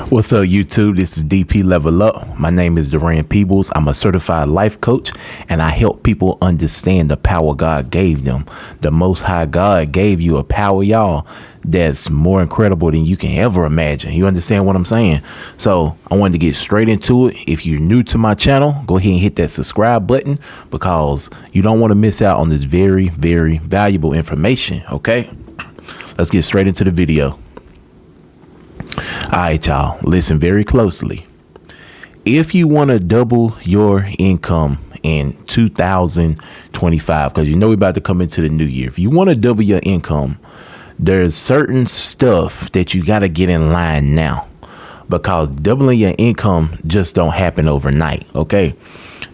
What's up, YouTube? This is DP Level Up. My name is Duran Peebles. I'm a certified life coach, and I help people understand the power God gave them. The Most High God gave you a power, y'all, that's more incredible than you can ever imagine. You understand what I'm saying? So I wanted to get straight into it. If you're new to my channel, go ahead and hit that subscribe button because you don't want to miss out on this very, very valuable information. Okay, let's get straight into the video. All right, y'all, listen very closely. If you want to double your income in 2025, because you know we're about to come into the new year. If you want to double your income, there's certain stuff that you got to get in line now, because doubling your income just don't happen overnight. OK,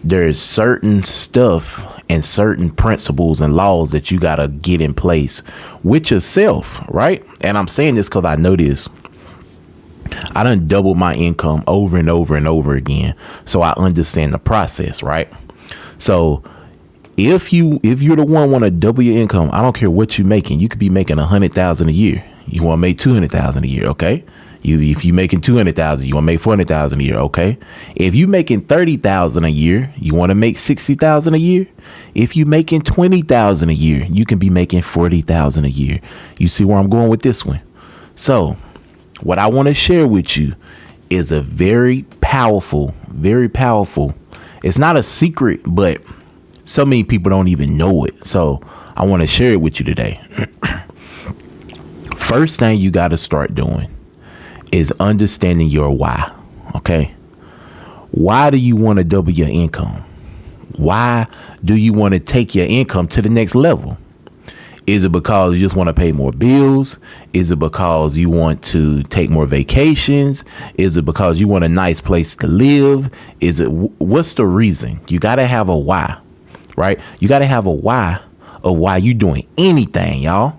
there's certain stuff and certain principles and laws that you got to get in place with yourself. Right. And I'm saying this because I know this. I done doubled my income over and over and over again. So I understand the process, right? So if you're the one want to double your income, I don't care what you're making. You could be making 100,000 a year. You want to make 200,000 a year. Okay. If you're making 200,000, you want to make 400,000 a year. Okay. If you're making 30,000 a year, you want to make 60,000 a year. If you're making 20,000 a year, you can be making 40,000 a year. You see where I'm going with this one? So what I want to share with you is a very powerful, it's not a secret, but so many people don't even know it. So I want to share it with you today. First thing you got to start doing is understanding your why. Okay. Why do you want to double your income? Why do you want to take your income to the next level? Is it because you just want to pay more bills? Is it because you want to take more vacations? Is it because you want a nice place to live? What's the reason? You got to have a why, right? You got to have a why of why you doing anything, y'all.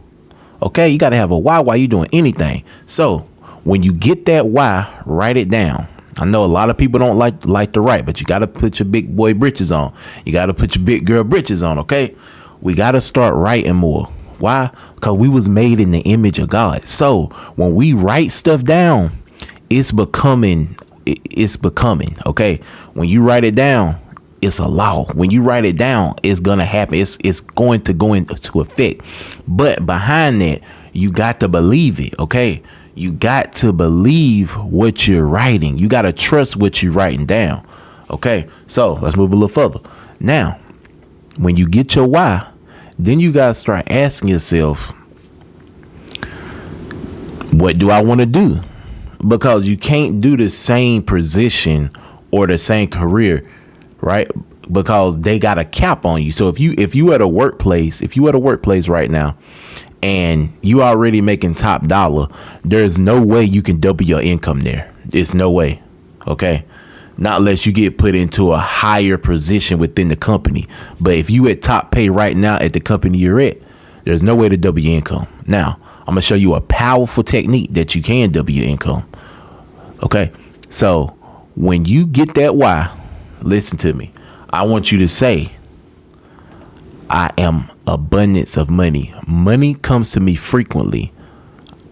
Okay, you got to have a why you doing anything. So when you get that why, write it down. I know a lot of people don't like to write, but you got to put your big boy britches on. You got to put your big girl britches on. Okay, we got to start writing more. Why? Because we was made in the image of God. So when we write stuff down, it's becoming. OK, when you write it down, it's a law. When you write it down, it's going to happen. It's going to go into effect. But behind that, you got to believe it. OK, you got to believe what you're writing. You got to trust what you're writing down. OK, so let's move a little further. Now, when you get your why, then you got to start asking yourself, what do I want to do? Because you can't do the same position or the same career, right? Because they got a cap on you. So if you at a workplace right now and you already making top dollar, there's no way you can double your income there. It's no way. OK. Not unless you get put into a higher position within the company. But if you at top pay right now at the company you're at, there's no way to double your income. Now, I'm going to show you a powerful technique that you can double your income. OK, so when you get that why, listen to me. I want you to say, I am abundance of money. Money comes to me frequently.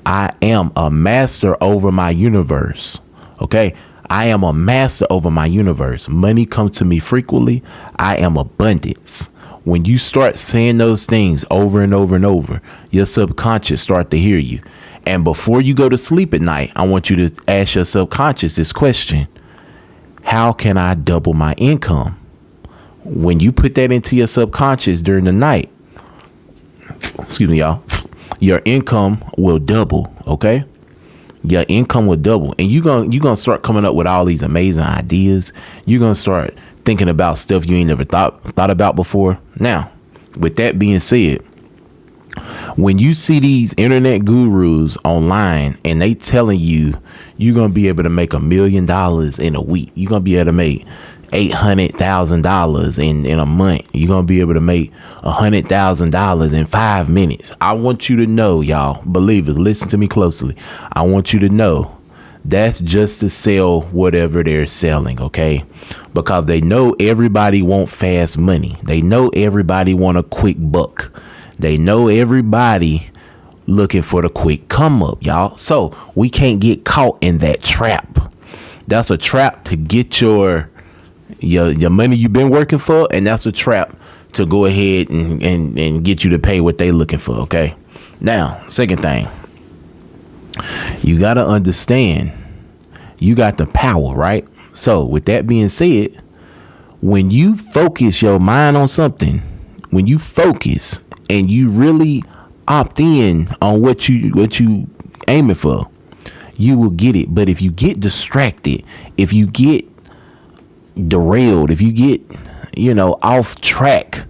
I am a master over my universe. OK. I am a master over my universe. Money comes to me frequently. I am abundance. When you start saying those things over and over and over, your subconscious start to hear you. And before you go to sleep at night, I want you to ask your subconscious this question. How can I double my income? When you put that into your subconscious during the night, excuse me, y'all, your income will double. OK. Your income will double, and you're gonna start coming up with all these amazing ideas. You're gonna start thinking about stuff you ain't never thought about before. Now, with that being said, when you see these internet gurus online and they telling you you're gonna be able to make $1 million in a week, you're gonna be able to make $800,000 in a month, you're gonna be able to make $100,000 in 5 minutes. I want you to know, y'all, believers, listen to me closely. I want you to know that's just to sell whatever they're selling. OK, because they know everybody want fast money. They know everybody want a quick buck. They know everybody looking for the quick come up, y'all. So we can't get caught in that trap. That's a trap to get your money you've been working for, and that's a trap to go ahead and get you to pay what they looking for. Okay. Now, second thing, you got to understand you got the power, right? So with that being said, when you focus your mind on something, when you focus and you really opt in on what you aiming for, you will get it. But if you get distracted, if you get derailed, if you get, off track,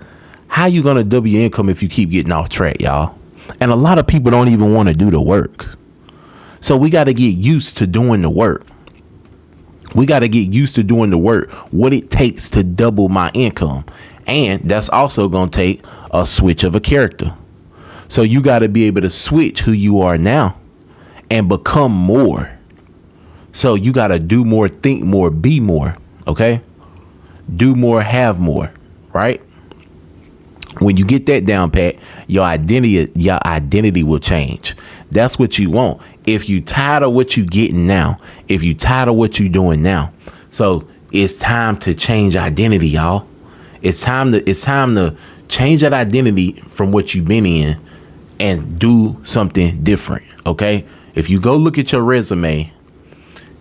how you gonna double your income if you keep getting off track, y'all? And a lot of people don't even want to do the work. So we got to get used to doing the work. We got to get used to doing the work, what it takes to double my income. And that's also going to take a switch of a character. So you got to be able to switch who you are now and become more. So you got to do more, think more, be more. OK, do more, have more. Right. When you get that down pat, your identity will change. That's what you want. If you tired of what you getting now, if you tired of what you doing now, so it's time to change identity, y'all. It's time to change that identity from what you've been in and do something different. Okay. If you go look at your resume,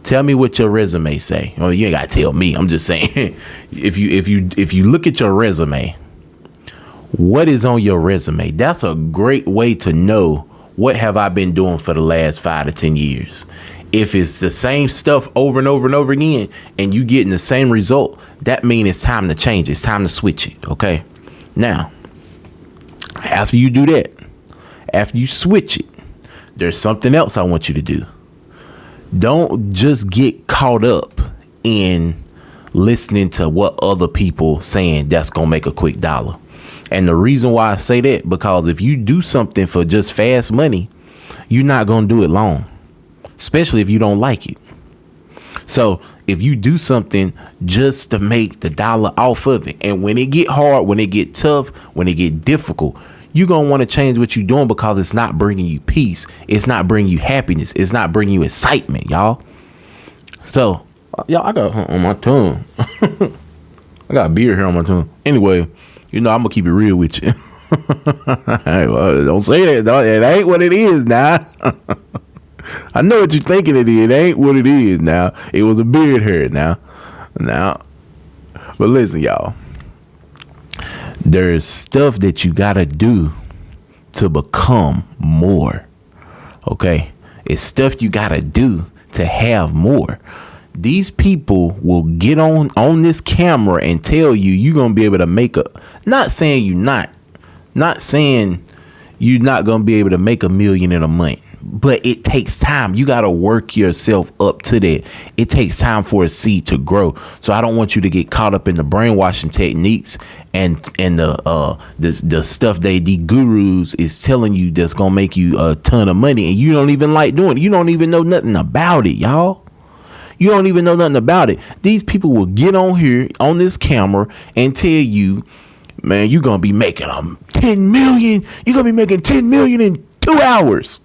tell me what your resume say. Oh, you ain't gotta tell me. I'm just saying, if you look at your resume, what is on your resume? That's a great way to know what have I been doing for the last 5 to 10 years. If it's the same stuff over and over and over again and you getting the same result, that means it's time to change. It's time to switch it. OK, now, after you do that, after you switch it, there's something else I want you to do. Don't just get caught up in listening to what other people saying that's going to make a quick dollar. And the reason why I say that, because if you do something for just fast money, you're not going to do it long, especially if you don't like it. So if you do something just to make the dollar off of it, and when it get hard, when it get tough, when it get difficult, you're going to want to change what you're doing because it's not bringing you peace. It's not bringing you happiness. It's not bringing you excitement, y'all. So, y'all, I got on my tongue. I got a beer here on my tongue. Anyway, I'm going to keep it real with you. Hey, well, don't say that, dog. It ain't what it is now. I know what you're thinking it is. It ain't what it is now. It was a beard hair now. But listen, y'all. There's stuff that you got to do to become more. Okay? It's stuff you got to do to have more. These people will get on this camera and tell you're going to be able to make not saying you're not going to be able to make $1 million in a month, but it takes time. You got to work yourself up to that. It takes time for a seed to grow. So I don't want you to get caught up in the brainwashing techniques and the stuff the gurus is telling you that's going to make you a ton of money. And you don't even like doing it. You don't even know nothing about it, y'all. You don't even know nothing about it. These people will get on here on this camera and tell you, man, you're going to be making 10 million. You're going to be making 10 million in 2 hours.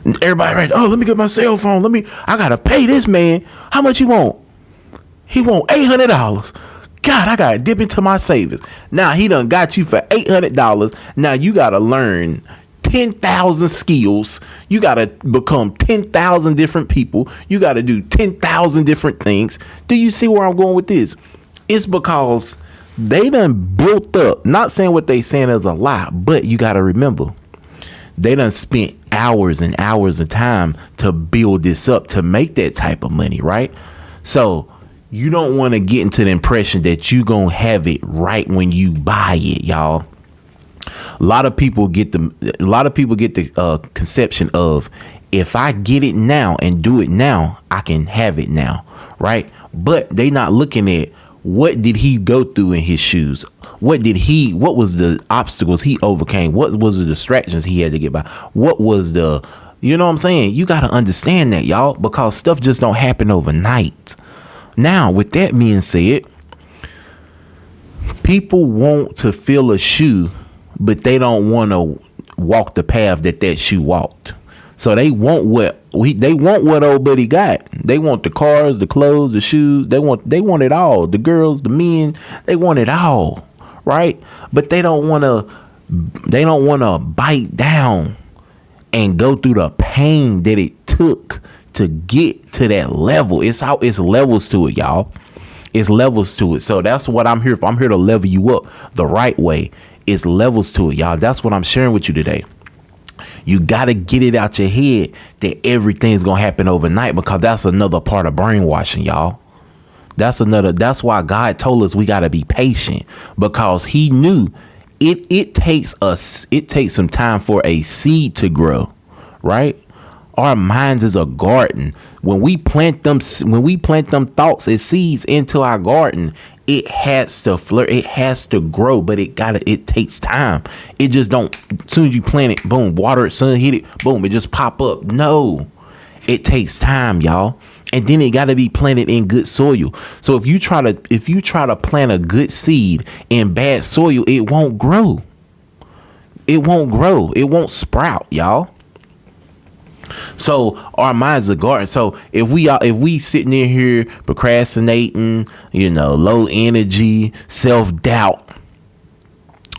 And everybody, right? Oh, let me get my cell phone. I got to pay this man. How much he want? He want $800. God, I got to dip into my savings. Now he done got you for $800. Now you got to learn 10,000 skills. You got to become 10,000 different people. You got to do 10,000 different things. Do you see where I'm going with this? It's because they done built up, not saying what they saying is a lie, but you got to remember, they done spent hours and hours of time to build this up to make that type of money, right? So you don't want to get into the impression that you going to have it right when you buy it, y'all. A lot of people get the conception of, if I get it now and do it now, I can have it now, right? But they not looking at what did he go through in his shoes? What was the obstacles he overcame? What was the distractions he had to get by? What was you know what I'm saying? You got to understand that, y'all, because stuff just don't happen overnight. Now, with that being said, people want to fill a shoe, but they don't want to walk the path that shoe walked. So they want what old buddy got. They want the cars, the clothes, the shoes. They want it all. The girls, the men, they want it all, right? But they don't want to bite down and go through the pain that it took to get to that level. It's levels to it, y'all. It's levels to it. So that's what I'm here for. I'm here to level you up the right way. It's levels to it, y'all. That's what I'm sharing with you today. You got to get it out your head that everything's going to happen overnight, because that's another part of brainwashing, y'all. That's why God told us we got to be patient, because he knew it takes some time for a seed to grow, right? Our minds is a garden. When we plant them thoughts as seeds into our garden, it has to flourish, it has to grow, but it takes time. It just don't, as soon as you plant it, boom, water it, sun hit it, boom, it just pop up. No, it takes time, y'all. And then it got to be planted in good soil. So if you try to plant a good seed in bad soil, it won't grow. It won't grow. It won't sprout, y'all. So our minds are garden. So if we sitting in here procrastinating, low energy, self-doubt,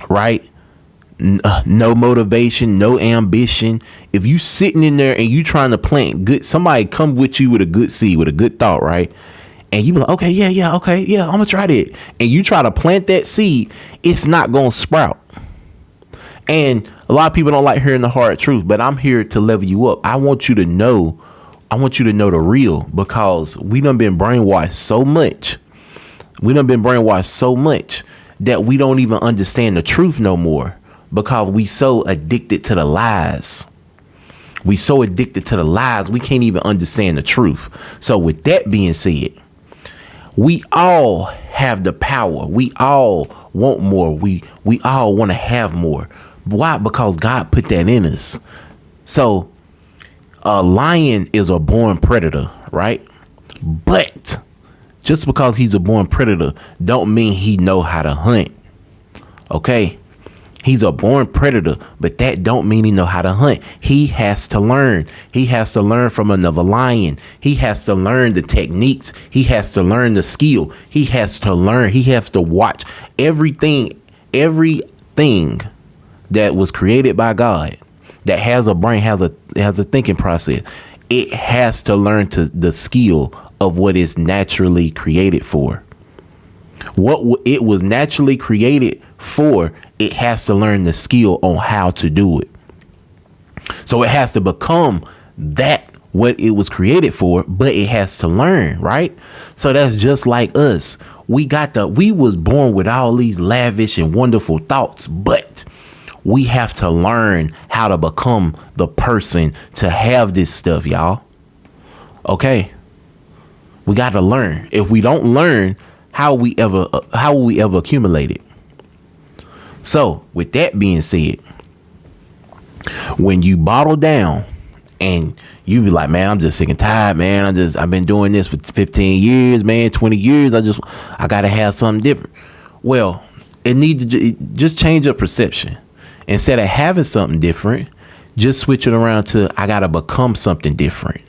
right? No motivation, no ambition. If you sitting in there and you trying to plant good, somebody come with you with a good seed, with a good thought, right? And you be like, okay, yeah, I'm gonna try that. And you try to plant that seed, it's not gonna sprout. And a lot of people don't like hearing the hard truth, but I'm here to level you up. I want you to know the real, because we done been brainwashed so much. That we don't even understand the truth no more, because we so addicted to the lies. We can't even understand the truth. So with that being said, we all have the power. We all want more. We all want to have more. Why? Because God put that in us. So a lion is a born predator, right? But just because he's a born predator don't mean he know how to hunt. Okay? He's a born predator, but that don't mean he know how to hunt. He has to learn. He has to learn from another lion. He has to learn the techniques. He has to learn the skill. He has to learn. He has to watch everything that was created by God, that has a brain, has a thinking process. It has to learn the skill of what it's naturally created for. What it was naturally created for, it has to learn the skill on how to do it. So it has to become that what it was created for, but it has to learn, right? So that's just like us. We was born with all these lavish and wonderful thoughts, but we have to learn how to become the person to have this stuff, y'all. Okay? We got to learn. If we don't learn, how will we ever accumulate it? So, with that being said, when you bottle down and you be like, man, I'm just sick and tired, man. I've been doing this for 15 years, man, 20 years. I got to have something different. Well, it needs to just change your perception. Instead of having something different, just switch it around to, I got to become something different.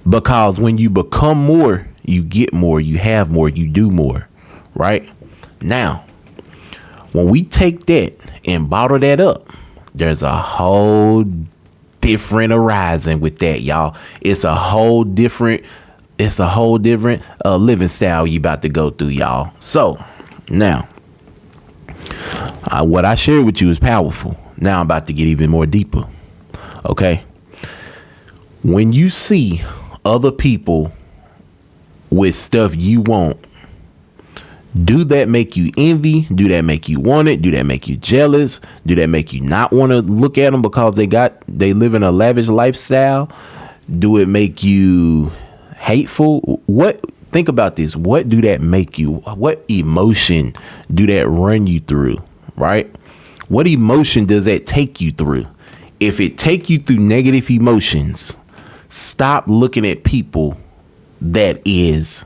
Because when you become more, you get more, you have more, you do more, right? Now, when we take that and bottle that up, there's a whole different horizon with that, y'all. It's a whole different living style you about to go through, y'all. So now, what I shared with you is powerful. Now I'm about to get even more deeper. Okay. When you see other people with stuff you want, do that make you envy? Do that make you want it? Do that make you jealous? Do that make you not want to look at them because they live in a lavish lifestyle? Do it make you hateful? Think about this. What do that make you? What emotion do that run you through? Right? What emotion does that take you through? If it take you through negative emotions, stop looking at people that is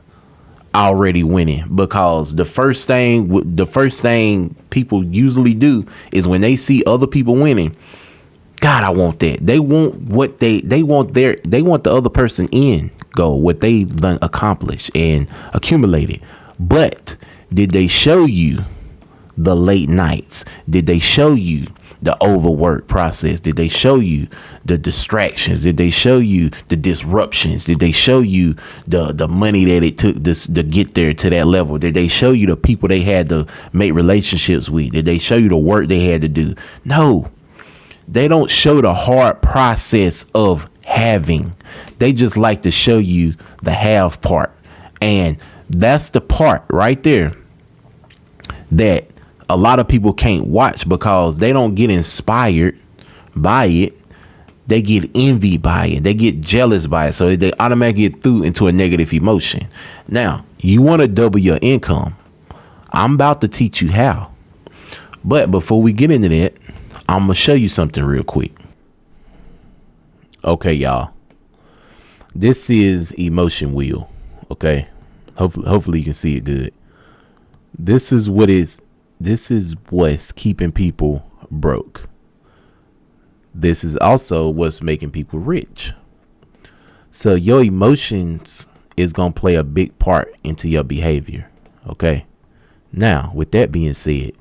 already winning, because the first thing people usually do is when they see other people winning, God, I want that. They want what they want they want the other person in goal, what they've done accomplished and accumulated. But did they show you the late nights? Did they show you the overwork process? Did they show you the distractions? Did they show you the disruptions? Did they show you the money that it took this to get there to that level? Did they show you the people they had to make relationships with? Did they show you the work they had to do? No, they don't show the hard process of having. They just like to show you the have part. And that's the part right there that a lot of people can't watch because they don't get inspired by it. They get envied by it. They get jealous by it. So they automatically get through into a negative emotion. Now, you want to double your income. I'm about to teach you how. But before we get into that, I'm going to show you something real quick. Okay, y'all. This is emotion wheel. Okay. Hopefully you can see it good. This is what's keeping people broke. This is also what's making people rich. So your emotions is going to play a big part into your behavior. Okay. Now, with that being said,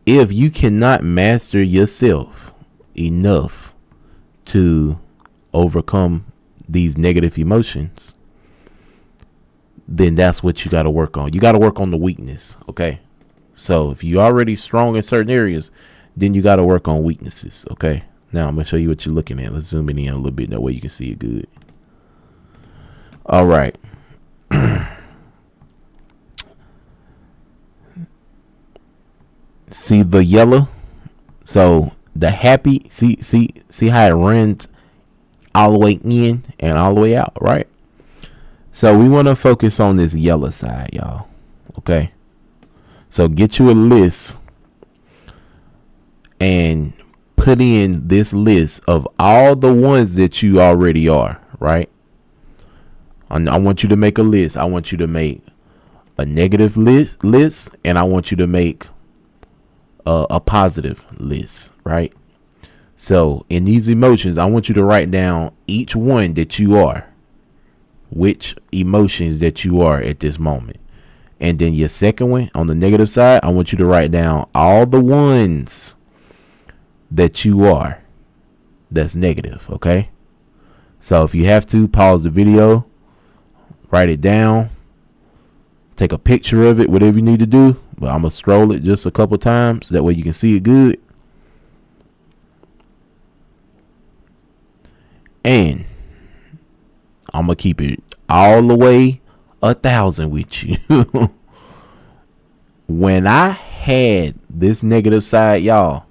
if you cannot master yourself enough to overcome these negative emotions, then that's what you got to work on. You got to work on the weakness. Okay. So if you're already strong in certain areas, then you got to work on weaknesses. Okay. Now I'm going to show you what you're looking at. Let's zoom in a little bit. That way you can see it good. All right. See the yellow? So the happy, see how it runs all the way in and all the way out, right? So we want to focus on this yellow side, y'all. Okay. So get you a list and put in this list of all the ones that you already are, right? I want you to make a list. I want you to make a negative list, and I want you to make a positive list, right? So in these emotions, I want you to write down each one that you are, which emotions that you are at this moment. And then your second one on the negative side, I want you to write down all the ones that you are that's negative. Okay. So if you have to, pause the video, write it down, take a picture of it, whatever you need to do. But I'm going to scroll it just a couple times. That way you can see it good. And I'm going to keep it all the way 1,000 with you. When I had this negative side, y'all,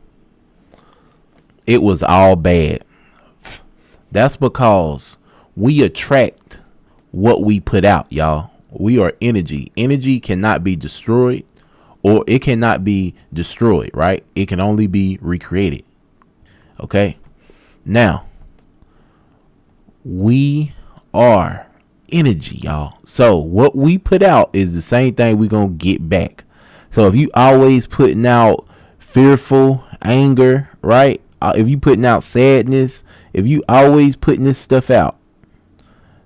it was all bad. That's because we attract what we put out, y'all. We are energy. Energy cannot be destroyed, or it cannot be destroyed, right? It can only be recreated. Okay. Now, we are energy, y'all. So what we put out is the same thing we're going to get back. So if you always putting out fearful, anger, right? If you putting out sadness, if you always putting this stuff out,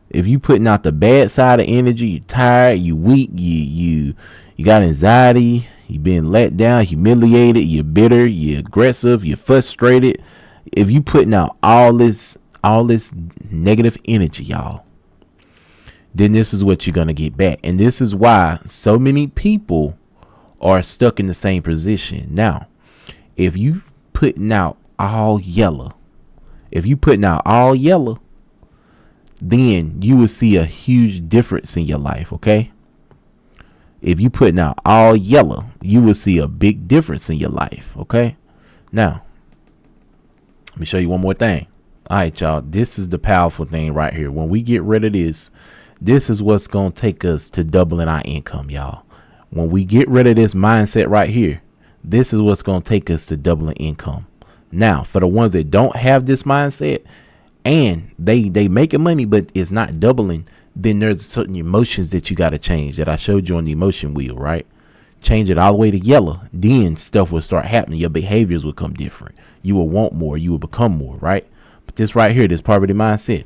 if you putting out the bad side of energy, you're tired, you weak, you got anxiety, you been let down, humiliated, you're bitter, you're aggressive, you're frustrated. If you putting out all this negative energy, y'all, then this is what you're going to get back. And this is why so many people are stuck in the same position. Now, if you putting out all yellow, then you will see a huge difference in your life. Okay. If you putting out all yellow, you will see a big difference in your life. Okay. Now, let me show you one more thing. All right, y'all. This is the powerful thing right here. When we get rid of this is what's going to take us to doubling our income, y'all. When we get rid of this mindset right here, this is what's going to take us to doubling income. Now, for the ones that don't have this mindset and they making money, but it's not doubling, then there's certain emotions that you got to change that I showed you on the emotion wheel, right? Change it all the way to yellow. Then stuff will start happening. Your behaviors will come different. You will want more. You will become more, right? But this right here, this poverty mindset,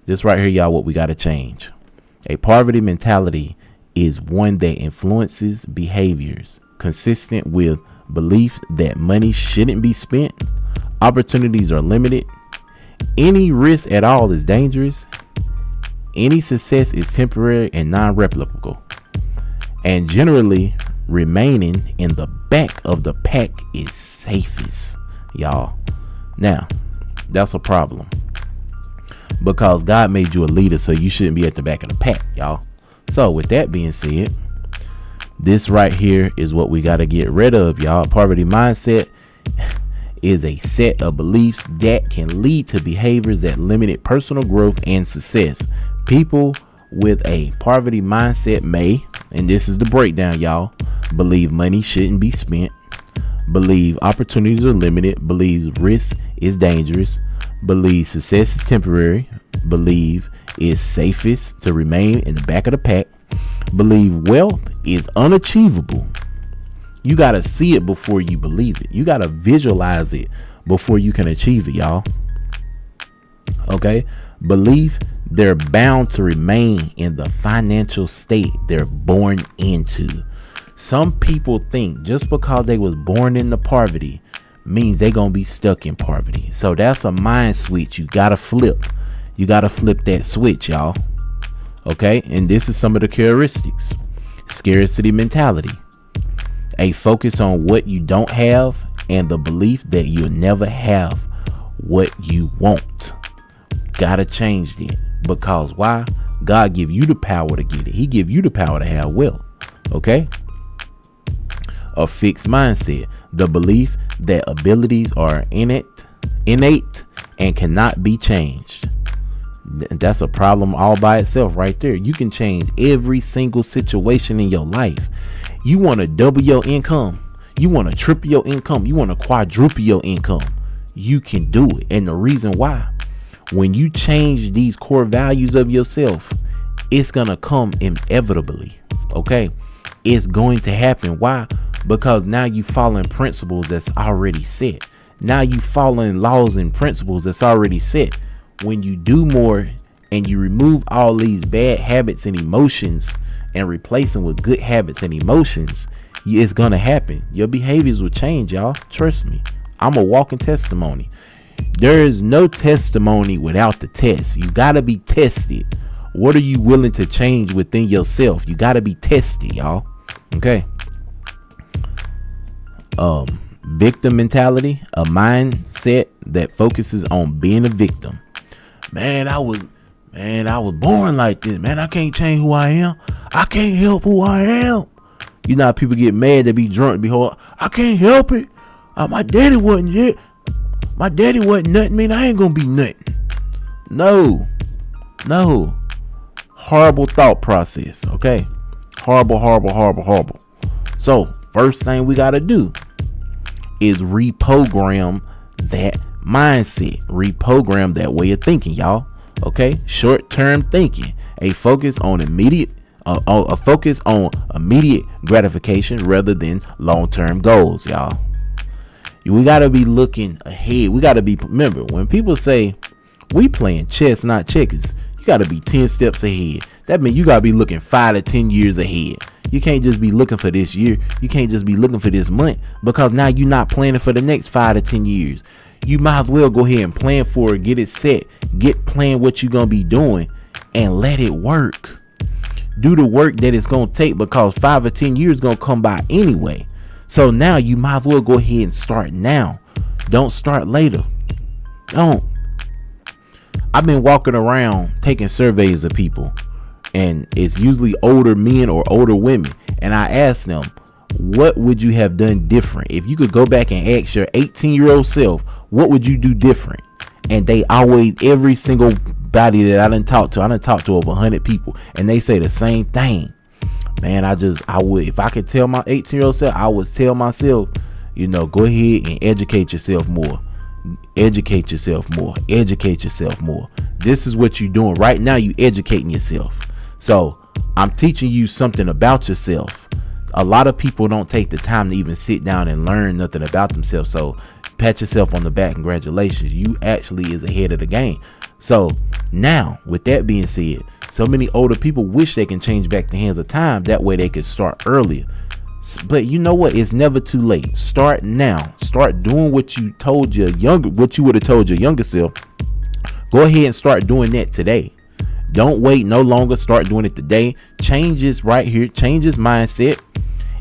this right here, y'all, what we got to change. A poverty mentality is one that influences behaviors consistent with belief that money shouldn't be spent, opportunities are limited, any risk at all is dangerous, any success is temporary and non-replicable, and generally remaining in the back of the pack is safest, y'all. Now, that's a problem because God made you a leader, so you shouldn't be at the back of the pack, y'all. So with that being said, this right here is what we got to get rid of, y'all. Poverty mindset is a set of beliefs that can lead to behaviors that limit personal growth and success. People with a poverty mindset may, and this is the breakdown, y'all, believe money shouldn't be spent, believe opportunities are limited, believe risk is dangerous, believe success is temporary, believe it's safest to remain in the back of the pack, believe wealth is unachievable. You got to see it before you believe it. You got to visualize it before you can achieve it, y'all. Okay. Believe they're bound to remain in the financial state they're born into. Some people think just because they was born into poverty means they gonna be stuck in poverty. So that's a mind switch you gotta flip. You gotta flip that switch, y'all. Okay. And this is some of the characteristics. Scarcity mentality, a focus on what you don't have and the belief that you'll never have what you want. Gotta change that, because why? God give you the power to get it. He give you the power to have wealth. Okay. A fixed mindset, the belief that abilities are innate and cannot be changed. That's a problem all by itself right there. You can change every single situation in your life. You want to double your income. You want to triple your income. You want to quadruple your income. You can do it. And the reason why, when you change these core values of yourself, it's going to come inevitably. Okay. It's going to happen. Why? Because now you following principles that's already set. Now you following laws and principles that's already set. When you do more and you remove all these bad habits and emotions and replace them with good habits and emotions, it's going to happen. Your behaviors will change, y'all. Trust me. I'm a walking testimony. There is no testimony without the test. You got to be tested. What are you willing to change within yourself? You got to be tested, y'all. Okay. Victim mentality, a mindset that focuses on being a victim. Man, I was born like this. Man, I can't change who I am. I can't help who I am. You know how people get mad, they be drunk, behold, I can't help it. My daddy wasn't yet. My daddy wasn't nothing, man. I ain't gonna be nothing. No. Horrible thought process. Okay. Horrible. So first thing we gotta do is reprogram that mindset, reprogram that way of thinking, y'all. Okay. Short-term thinking, a focus on immediate gratification rather than long-term goals, y'all. We got to be looking ahead. We got to be, remember, when people say we playing chess, not checkers, you got to be 10 steps ahead. That means you got to be looking 5 to 10 years ahead. You can't just be looking for this year. You can't just be looking for this month, because now you're not planning for the next 5 to 10 years. You might as well go ahead and plan for it, get it set, plan what you're going to be doing and let it work. Do the work that it's going to take, because 5 or 10 years going to come by anyway. So now you might as well go ahead and start now. Don't start later. Don't. I've been walking around taking surveys of people, and it's usually older men or older women. And I ask them, what would you have done different? If you could go back and ask your 18-year-old self, what would you do different? And they always, every single body that I done talked to over 100 people, and they say the same thing. Man, I would, if I could tell my 18-year-old self, I would tell myself, go ahead and educate yourself more. Educate yourself more. This is what you're doing right now. You educating yourself. So I'm teaching you something about yourself. A lot of people don't take the time to even sit down and learn nothing about themselves. So pat yourself on the back. Congratulations. You actually is ahead of the game. So now, with that being said, so many older people wish they can change back the hands of time. That way they could start earlier. But you know what? It's never too late. Start now. Start doing what you told your what you would have told your younger self. Go ahead and start doing that today. Don't wait no longer. Start doing it today. Changes right here. Changes mindset.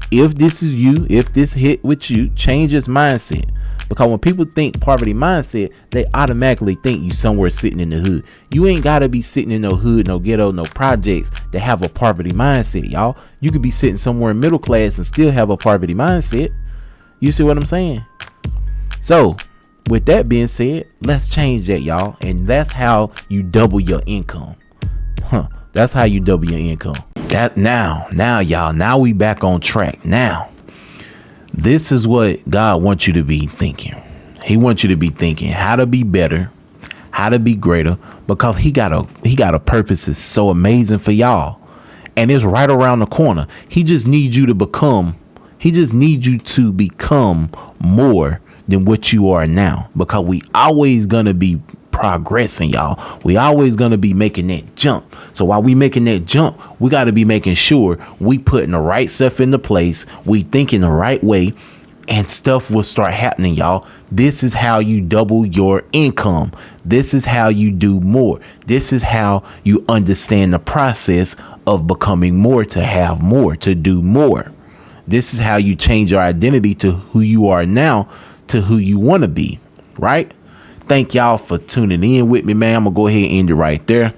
If this is you, if this hit with you, change his mindset. Because when people think poverty mindset, they automatically think you somewhere sitting in the hood. You ain't got to be sitting in no hood, no ghetto, no projects that have a poverty mindset, y'all. You could be sitting somewhere in middle class and still have a poverty mindset. You see what I'm saying? So with that being said, let's change that, y'all. And that's how you double your income. That's how you double your income. That now y'all, now we back on track. Now, this is what God wants you to be thinking. He wants you to be thinking how to be better, how to be greater, because he got a purpose that's so amazing for y'all. And it's right around the corner. He just needs you to become more than what you are now, because we always gonna be progressing, y'all. We always gonna be making that jump. So while we making that jump, we got to be making sure we putting the right stuff into place, we thinking the right way, and stuff will start happening, y'all. This is how you double your income. This is how you do more. This is how you understand the process of becoming more, to have more, to do more. This is how you change your identity to who you are now to who you want to be, right? Thank y'all for tuning in with me, man. I'm gonna go ahead and end it right there.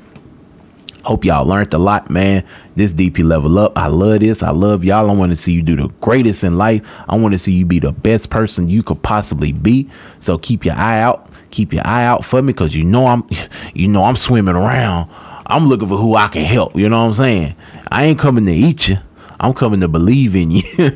Hope y'all learned a lot, man. This DP Level Up. I love this. I love y'all. I want to see you do the greatest in life. I want to see you be the best person you could possibly be. So keep your eye out. Keep your eye out for me, because you know I'm swimming around. I'm looking for who I can help. You know what I'm saying? I ain't coming to eat you. I'm coming to believe in you. You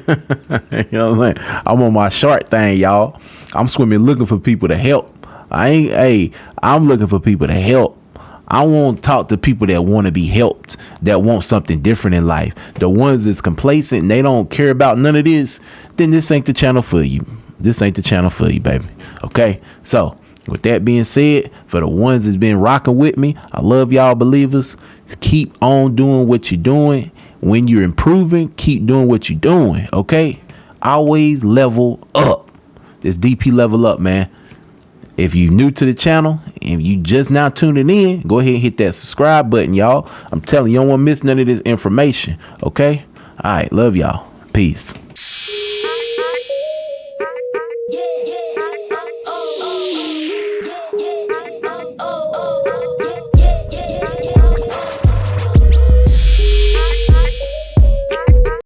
know what I'm saying? I'm on my shark thing, y'all. I'm swimming looking for people to help. I'm looking for people to help. I won't talk to people that want to be helped, that want something different in life. The ones that's complacent and they don't care about none of this, then this ain't the channel for you. This ain't the channel for you, baby. Okay. So with that being said, for the ones that's been rocking with me, I love y'all believers. Keep on doing what you're doing. When you're improving, keep doing what you're doing. Okay. Always level up. This DP Level Up, man. If you're new to the channel and you just now tuning in, go ahead and hit that subscribe button, y'all. I'm telling you, you don't want to miss none of this information. Okay. All right. Love y'all. Peace.